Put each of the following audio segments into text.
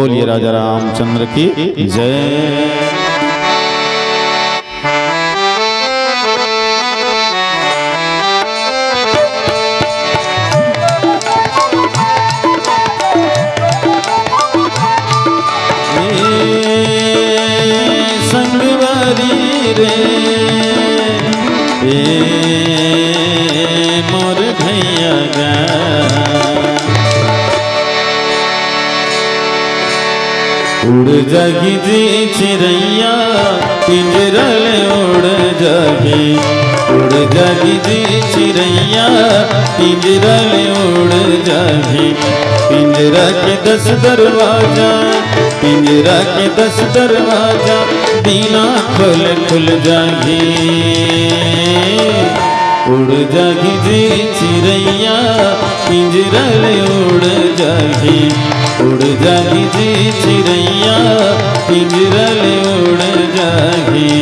बोलिए राजा रामचंद्र की जय। संगवारी रे मोर भैया गा उड़ जागी जी चिड़ैया पिंजरल उड़ जागी, उड़ जागी जी चिड़ैया पिंजरल उड़ जागी। पिंजरा के 10 दरवाजा, पिंजरा के 10 दरवाजा बिना खोल खुल जागी। उड़ जागी जी चिड़ैया पिंजरल उड़ जागी, उड़ जागी जी चिड़ैया पिंजरल उड़ जागी।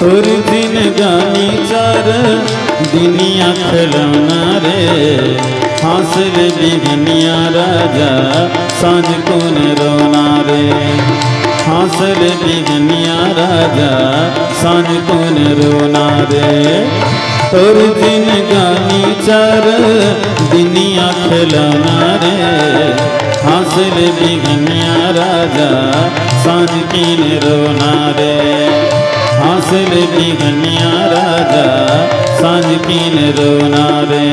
और दिन गानी चार दुनिया खिलौना रे, हासिल बिगनिया राजा सांझ कौन रोना रे। हासिल बिगनिया राजा सांझ कौन रोना रे। और दिन गानी चार दुनिया खिलौना रे, हासिल बिगनिया राजा सांझ किन रोना रे। हासिल बिगनिया राजा सांझ किन रोना रे।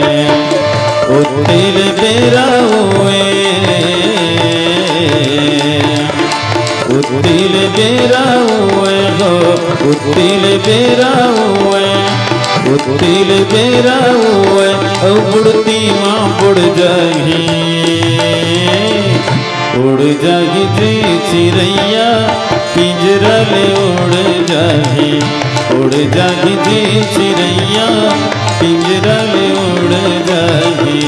उत्तिल बेरा हुए, उत्तिल बेरा हुए हो, उत्तिल बेरा हुए, उत्तिल बेरा हुए उड़ती माँ उड़ जागी। उड़ जागी जी चिड़ैया पिंजरल उड़ जागी, उड़ जागी जी चिड़ैया पिंजरल उड़ जागी।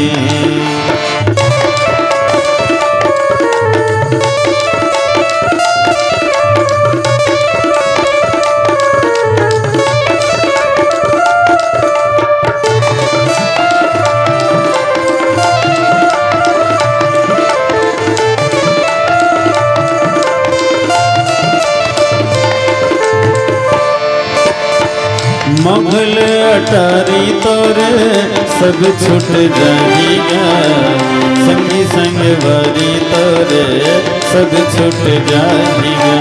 मुगल अटारी तोरे सब छूट जाएगा, संगी संग वारी तोरे सब छूट जाएगा।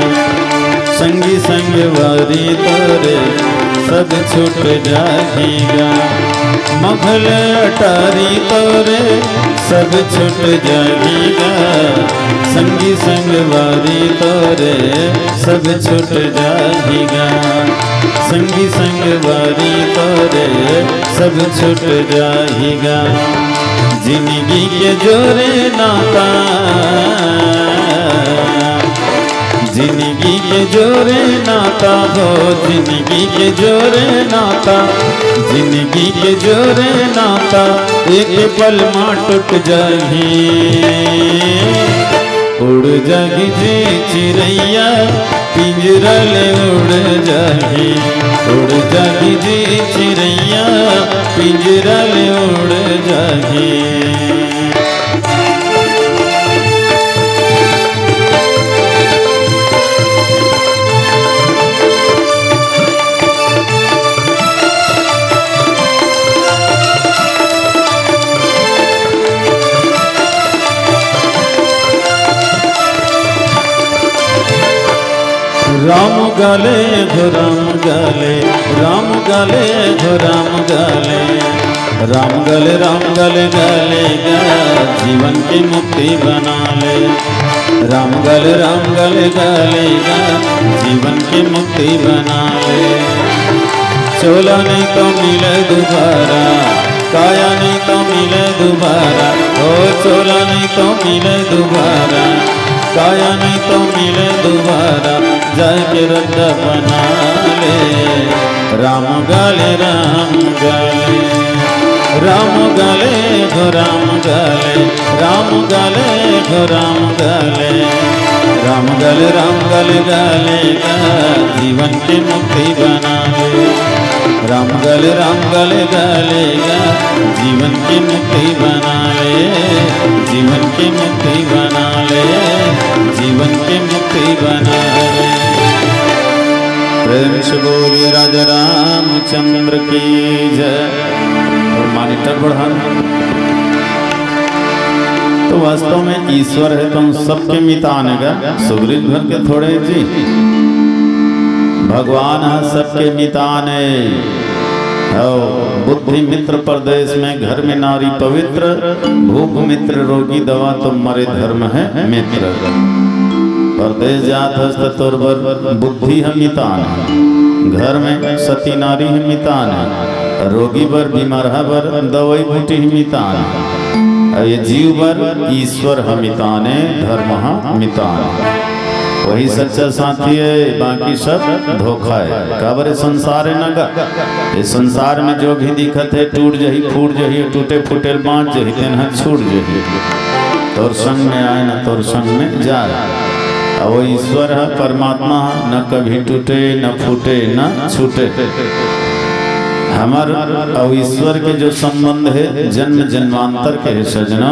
संगी संग वारी तोरे सब छूट जाएगा। मुगल अटारी तोरे सब छूट जाएगा, संगी संग वारी तोरे सब छूट जाएगा। संगी संग वारी तोरे सब छूट जाएगा। जिंदगी के जोरे नाता, जिंदगी के जोरे नाता हो, जिंदगी के जोरे नाता, जिंदगी के जोरे नाता एक पल माँ टूट जाएगी। उड़ जागी जी चिड़ैया पिंजरल उड़ जागी, उड़ जागी जी चिड़ैया पिंजरल उड़ जागी। राम गाले घो राम गाले, राम गाले घो राम गाले, राम गाले गाले गा जीवन की मुक्ति बना ले। राम गाले गाले गा जीवन की मुक्ति बना ले। चोला नहीं तो मिले दोबारा, काया नहीं तो मिले दोबारा, ओ चोला नहीं तो मिले दोबारा, काया नहीं तो मिले दोबारा। जाके रद्द बना ले। राम गले राम गले राम गले गो राम गले राम गले गो राम गले राम गले गले गा जीवन की मुक्ति बना ले। राम गले गले गा जीवन की मुक्ति बना ले। जीवन की मुक्ति बना ले। जीवन की मुक्ति बना ले। प्रेम से बोलिए राजा रामचंद्र की जय। और मॉनिटर बढ़ाना। तो वास्तव में ईश्वर है तो हम सबके मितान है। सुग्रीव भर के थोड़े जी भगवान है सबके मितान है। बुद्धि मित्र परदेश में घर में नारी पवित्र। भूख मित्र रोगी दवा तो मरे धर्म है मित्र। परदेश जात हस्त तोरबर बुद्धि है मितान है। घर में सती नारी है मितान है। रोगी बर बीमार बर दवाई बूटी है मितान है। ये जीव बर ईश्वर है मिताने धर्म है मितान। वही सच्चा साथी है बाकी सब धोखा है। काबर संसार है नगा। ये संसार में जो भी दिखत है टूट जही फूट जही टूटे फूटे बाँच जही तेन छूट जही। तोर संग में आए न तोर संग में जाए। वो ईश्वर है परमात्मा न कभी टूटे न फूटे न छूटे। हमार और ईश्वर के जो संबंध है जन्म जन्मांतर के है सजना।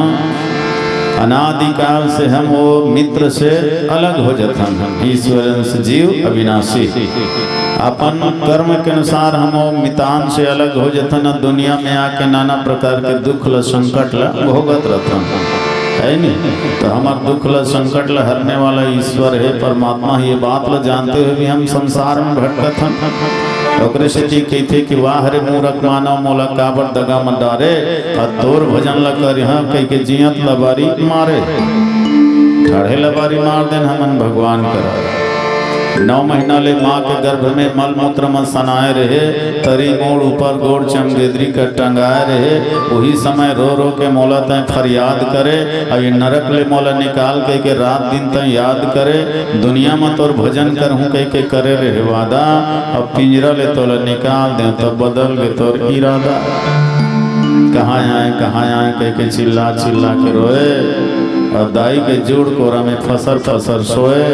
अनादिकाल से हम वो मित्र से अलग हो जाते। ईश्वर से जीव अविनाशी। अपन कर्म के अनुसार हम वो मितान से अलग हो जाते न। दुनिया में आके नाना प्रकार के दुख ल संकट ल भोगत रहते है नहीं। तो हमार दुख ल संकट ल हरने वाला ईश्वर है परमात्मा। ये बात ल जानते हुए भी हम संसार में भटकत हैं। ओकरे से कहते कि वाह रे मूर्ख मानव मोला काबर दगा मत डारे। और तोर भजन ल कर यहाँ कह के जियत लबारी मारे। ठाढ़े लबारी मार देन हमन भगवान करा। 9 महीना ले माँ के गर्भ में मल मूत्र में सनाए रहे। तरी मोड़ ऊपर गोड़ चमगेदरी कर टंगाए रहे। वही समय रो रो के मोला तय फरियाद करे। और ये नरक ले मोला निकाल के रात दिन तय याद करे। दुनिया में तोर भजन करहूँ कह के करे रहे वादा। अब पिंजरा ले तोला निकाल दे तो बदल गए तोर इरादा। कहाँ आए कह के चिल्ला चिल्ला के रोए। और दाई के जोड़ कोरा में फसर फसर सोए।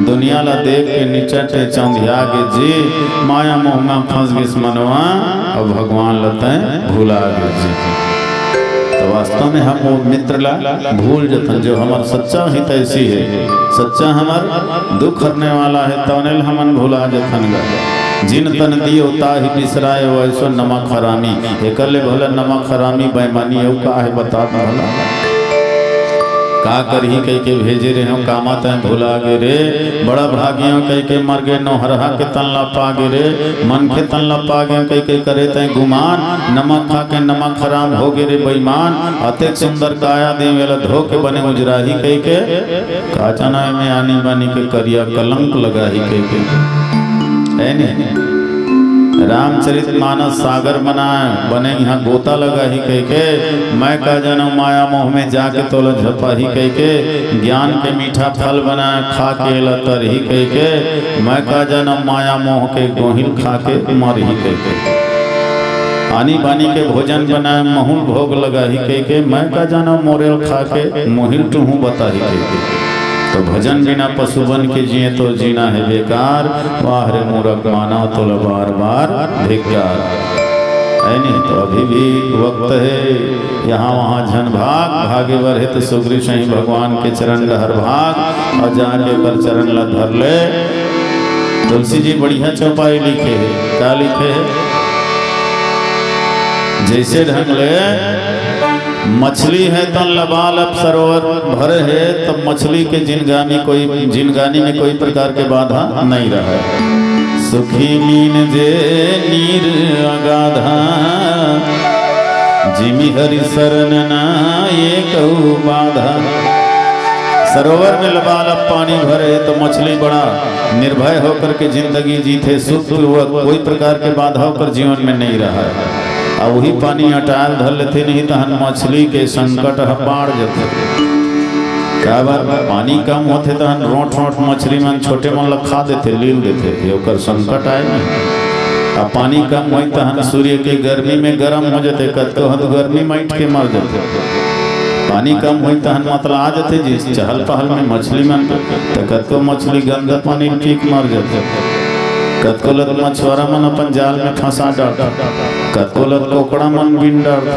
दुनिया ला देख के निचटे चौंधिया के जी। माया मोह में फंस गई मनवा। और भगवान लते भूला गए जी। तो वास्तव में हम वो मित्र ला भूल जतन जो हमार सच्चा हित ऐसी है। सच्चा हमार दुख हरने वाला है तौनेल हमन भूला जतन गा। जिन तन दियो ताहि बिसराए वैसो नमक हरामी। एकले भला नमक हरामी बेईमानी हो का है बता भला। का करही कह के भेजे रहे हो कामा तय भुला गे रे। बड़ा भागियों कह के मर गए नौहरहा के तन लपा गे रे। मन के तन लपा गए कह के करे तय गुमान। नमक खा के नमक हराम हो गे रे बेईमान। अतेक सुंदर काया दे वेला धो के बने उजराही कह के। काचना में आनी बानी के करिया कलंक लगाही कह के है नहीं। रामचरित मानस सागर बनाए बने यहाँ गोता लगा ही कह के। मैं का जन्म माया मोह में जाके तोला झपा ही कह के। ज्ञान के मीठा फल बनाए खा के लतर ही कह के। मैं का जन्म माया मोह के गोहिल खा के मर ही कह के। आनी बानी के भोजन बनाए महुल भोग लगा ही कह के। मैं का जन्म मोरेल खा के मोहिल टूहू बता ही कह के। तो भजन बिना पशु बन के जिए तो जीना है बेकार। वाह रे मूर्ख मानव तो बार बार धिक्कार है नहीं। तो अभी भी वक्त है यहाँ वहाँ झन भाग। भागे बर है तो सुग्रीव सही भगवान के चरण लहर भाग। और जाके कर चरण ला धर ले। तुलसी जी बढ़िया चौपाई लिखे है। क्या लिखे है? जैसे ढंग ले मछली है तो लबालब सरोवर भरे है। तो मछली के जिनगानी में कोई प्रकार के बाधा नहीं रहा। सुखी मीन जे नीर अगाधा। जिमी हरि शरण नाये कहू बाधा। सरोवर में लबालब पानी भरे तो मछली बड़ा निर्भय होकर के जिंदगी जीते। सुख कोई प्रकार के बाधा होकर जीवन में नहीं रहा है। और वही पानी हटाल धर लेते नहीं तो मछली के संकट बाढ़ जाते। का बार पानी कम होते तो रोट रोट मछली मन छोटे मन ला खा देते लील देते थे ओकर संकट आए नहीं। अब पानी कम होई तो सूर्य के गर्मी में गर्म हो जाते कतको हद गर्मी माइट के मर जाते। पानी कम हुई तो मतलब आ जाते जी चहल पहल में मछली मन तो कतको मछली गंदा पानी ठीक मर जाते। कतको लग मछुआरा मन अपन जाल में फंसा डाल, कतको लग कोकड़ा मन बिन डाल,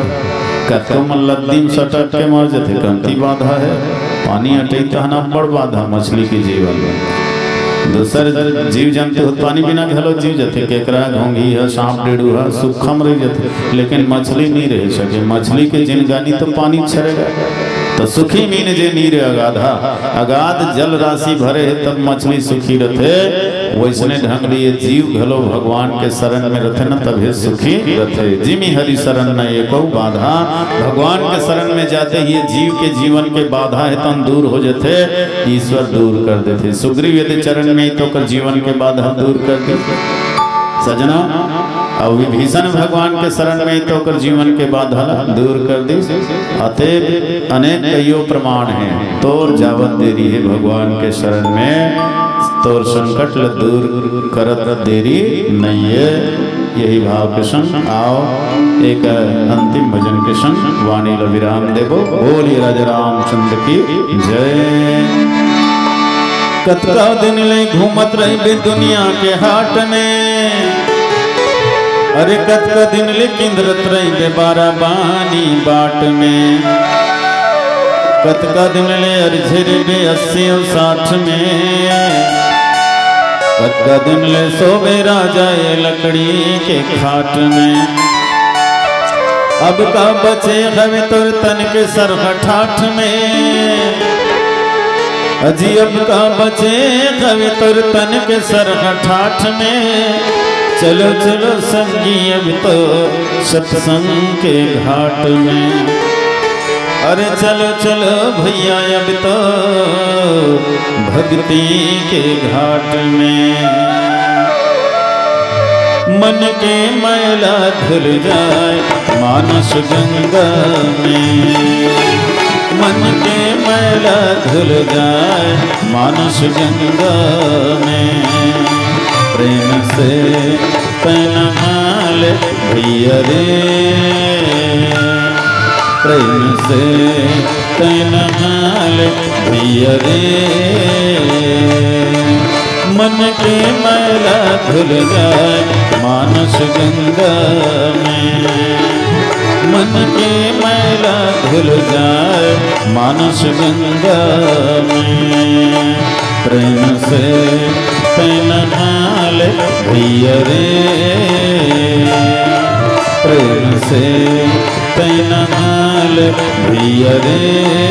कतको मन लद्दी में सटक के मर जाते। कमती बाधा है पानी हटे तो बड़ बाधा मछली के जीवन में। दूसर जीव जंतु पानी बिना घलो जीव जाते केकरा घोंगी है सांप डेड़ू है सूखम रह जाते लेकिन मछली नहीं रह सके। मछली के जिनगानी तो पानी छड़ेगा तो सुखी मीन जे नीर अगाधा अगाध जल राशि भरे तब मछली सुखी रहते। वैसने ढंग लिए जीव घलो भगवान के शरण में रहते न तभी सुखी रहते। जिमी हरि शरण न एको बाधा भगवान के शरण में जाते ही जीव के जीवन के बाधा है तन दूर हो जाते ईश्वर दूर कर देते। सुग्रीव यदि चरण में तो कर जीवन के बाधा दूर कर देते सजना। और विभीषण भगवान के शरण में तो कर जीवन के बाधा दूर कर दी। अतएव अनेक कईयों प्रमाण हैं तोर जावत देरी है भगवान के शरण में तोर संकट ल दूर करत देरी नहीं है। यही भाव के संग आओ एक अंतिम भजन के संग वाणी ल विराम देवो। बोलिए राजा रामचंद्र की जय। कतका दिन ले घूमत रही दुनिया के हाट में, अरे कतका दिन ले किंदरत रही बारा बानी बाट में। कतका दिन ले अरझे बे 80 और 60 में, कतका दिन ले सोबे राजा ये लकड़ी के खाट में। अब का बचे हवे तोर तन के सरहठाठ में, अजी अब का बचे हवे तोर तन के सरहठाठ में। चलो चलो संगी अब तो सत्संग के घाट में, अरे चलो चलो भैया अब तो भक्ति के घाट में। मन के मैला धुल जाए मानस गंगा में, मन के मैला धुल जाए मानस गंगा में। प्रेम से पहनाल भैया रे, प्रेम से पहनाल भैया रे। मन के मैला धुल जाए मानस गंगा में, मन के मैला धुल जाए मानस गंगा में। प्रेम से पहनाल भैया रे, प्रेम से पहनाल भैया रे।